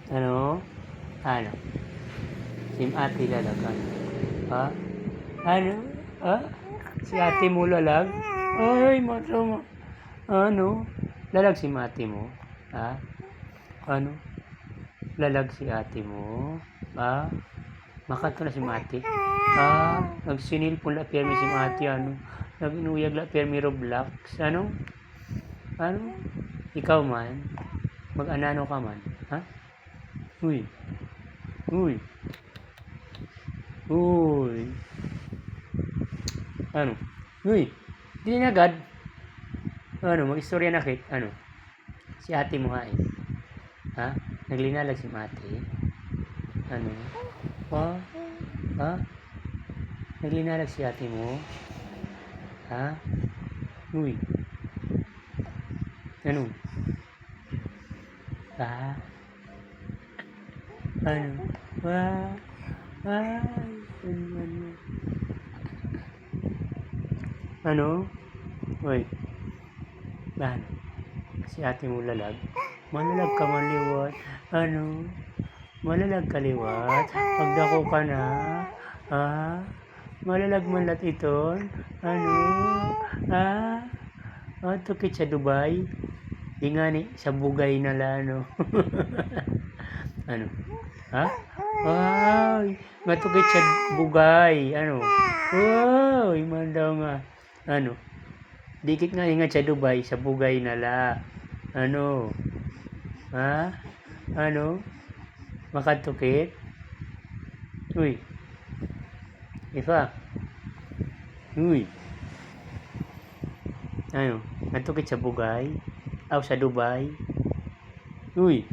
Ano? Ano? Si ate lalag, ano? Ha? Ano? Ha? Si ate mo lalag? Ay, masama. Ano? Lalag si ate mo? Ha? Ano? Lalag si ate mo? Ha? Makanto na si mati? Ha? Nagsinil po la permi si mati, ano? Naginuyag la permi Roblox, ano? Ano? Ikaw man? Mag-anano ka man? Ha? Uy! Uy! Uy! Ano? Uy! Di na agad. Ano? Mag-istorya na kit. Ano? Si ate mo ha eh. Ha? Naglinalag si mati? Ano? Ha? Ha? Naglinalag si ate mo? Ha? Uy! Ano? Ha? Ano? Wow! Ay! Ano? Ano? Uy! Ano? Si ate mo lalag? Malalag ka maliwat. Ano? Malalag ka liwat. Pagdako ka na. Ha? Malalag malat iton. Ano? Ha? Tukit sa Dubai. Di nga ni sa bugay na lano. Ano? Ha? Ay, matukit sa bugay. Ano? Ay, mandaw nga. Ano? Dikit nga ingat sa Dubai, sa bugay na la. Ano? Ha? Ano? Makatukit? Uy, Ifa. Uy. Ano? Matukit sa bugay? Aw sa Dubai? Uy.